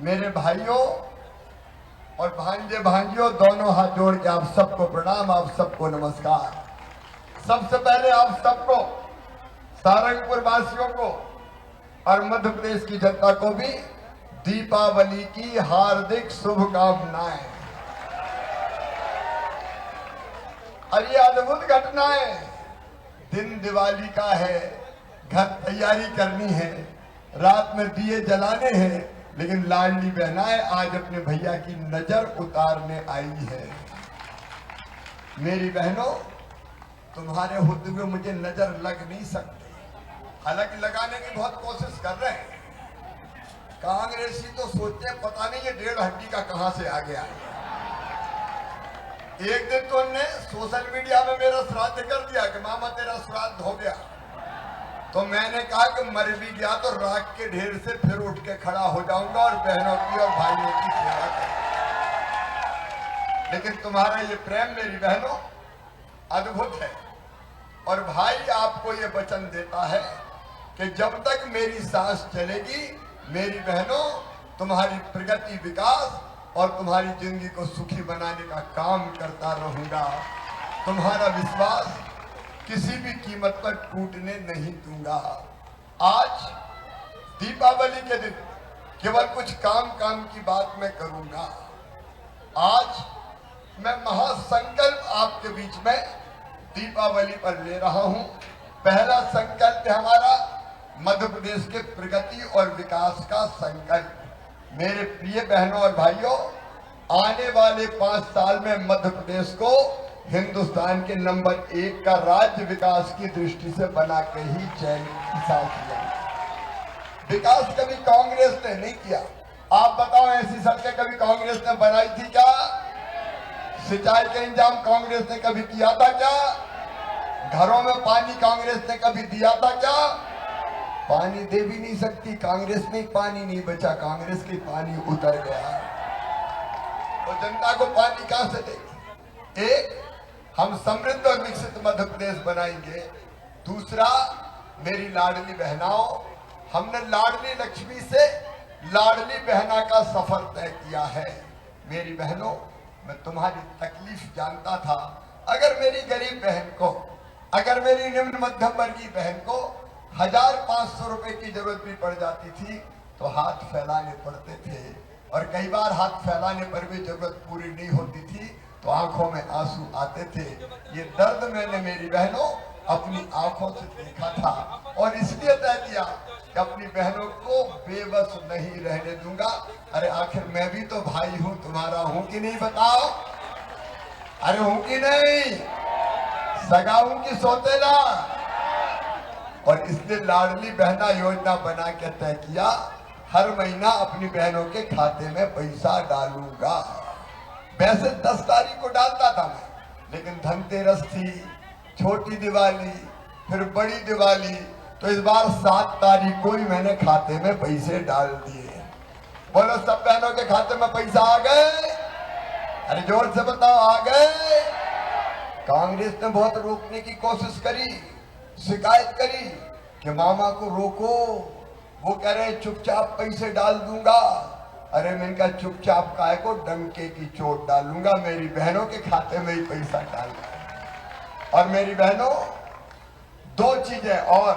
मेरे भाइयों और भांजे भांजियों, दोनों हाथ जोड़ के आप सबको प्रणाम, आप सबको नमस्कार। सबसे पहले आप सबको, सारंगपुर वासियों को और मध्य प्रदेश की जनता को भी दीपावली की हार्दिक शुभकामनाएं। और ये अद्भुत घटना है, दिन दिवाली का है, घर तैयारी करनी है, रात में दिए जलाने हैं, लेकिन लाडली बहनाएं आज अपने भैया की नजर उतारने आई है। मेरी बहनों, तुम्हारे होते हुए मुझे नजर लग नहीं सकती, हालांकि लगाने की बहुत कोशिश कर रहे हैं। कांग्रेसी तो सोचते पता नहीं ये 1.5 हड्डी का कहां से आ गया। एक दिन तो उनने सोशल मीडिया में मेरा श्राद्ध कर दिया कि मामा तेरा श्राद्ध हो गया, तो मैंने कहा कि मर भी गया तो राख के ढेर से फिर उठ के खड़ा हो जाऊंगा और बहनों की और भाइयों की सेवा करूंगा। लेकिन तुम्हारा ये प्रेम मेरी बहनों अद्भुत है, और भाई आपको ये वचन देता है कि जब तक मेरी सांस चलेगी मेरी बहनों, तुम्हारी प्रगति, विकास और तुम्हारी जिंदगी को सुखी बनाने का काम करता रहूंगा। तुम्हारा विश्वास किसी भी कीमत पर टूटने नहीं दूंगा। आज दीपावली के दिन केवल कुछ काम की बात मैं करूंगा। आज मैं महासंकल्प आपके बीच में दीपावली पर ले रहा हूं। पहला संकल्प है हमारा मध्य प्रदेश के प्रगति और विकास का संकल्प। मेरे प्रिय बहनों और भाइयों, आने वाले 5 साल में मध्य प्रदेश को हिंदुस्तान के नंबर 1 का राज्य विकास की दृष्टि से बना के ही चयन किया। विकास कभी कांग्रेस ने नहीं किया। आप बताओ, ऐसी सड़कें कभी कांग्रेस ने बनाई थी क्या? सिंचाई का इंतजाम कांग्रेस ने कभी किया था क्या? घरों में पानी कांग्रेस ने कभी दिया था क्या? पानी दे भी नहीं सकती कांग्रेस में, पानी नहीं बचा, कांग्रेस के पानी उतर गया। तो जनता को पानी कहां से देगी? एक, हम समृद्ध और विकसित मध्य प्रदेश बनाएंगे। दूसरा, मेरी लाडली बहनाओं, हमने लाडली लक्ष्मी से लाडली बहना का सफर तय किया है। मेरी बहनों, मैं तुम्हारी तकलीफ जानता था। अगर मेरी गरीब बहन को, अगर मेरी निम्न मध्यम वर्गीय बहन को 1500 रुपए की जरूरत भी पड़ जाती थी तो हाथ फैलाने पड़ते थे, और कई बार हाथ फैलाने पर भी जरूरत पूरी नहीं होती थी तो आंखों में आंसू आते थे। ये दर्द मैंने मेरी बहनों अपनी आंखों से देखा था, और इसलिए तय किया कि अपनी बहनों को बेबस नहीं रहने दूंगा। अरे आखिर मैं भी तो भाई हूं, तुम्हारा हूं कि नहीं बताओ? अरे हूं कि नहीं? सगा हूं कि सौतेला? और इसलिए लाडली बहना योजना बना के तय किया, हर महीना अपनी बहनों के खाते में पैसा डालूंगा। वैसे 10 तारीख को डालता था मैं, लेकिन धनतेरस थी, छोटी दिवाली, फिर बड़ी दिवाली, तो इस बार 7 तारीख को ही मैंने खाते में पैसे डाल दिए। बोलो, सब बहनों के खाते में पैसा आ गए? अरे जोर से बताओ, आ गए? कांग्रेस ने बहुत रोकने की कोशिश करी, शिकायत करी कि मामा को रोको, वो कह रहे चुपचाप पैसे डाल दूंगा। अरे मैंने कहा चुपचाप काहे को, डंके की चोट डालूंगा, मेरी बहनों के खाते में ही पैसा डालूंगा। और मेरी बहनों, 2 चीजें और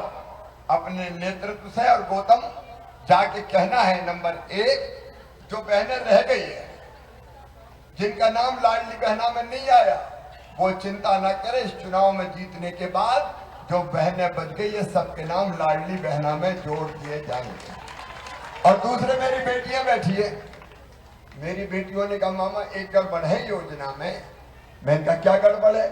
अपने नेतृत्व से और गौतम जाके कहना है। नंबर 1, जो बहनें रह गई है, जिनका नाम लाडली बहना में नहीं आया, वो चिंता न करे, इस चुनाव में जीतने के बाद जो बहनें बच गई है सबके नाम लाडली बहना में जोड़ दिए जाएंगे। और दूसरे, मेरी बेटियां बैठी है, मेरी बेटियों ने कहा मामा एक गड़बड़ है योजना में। मैंने कहा क्या गड़बड़ है?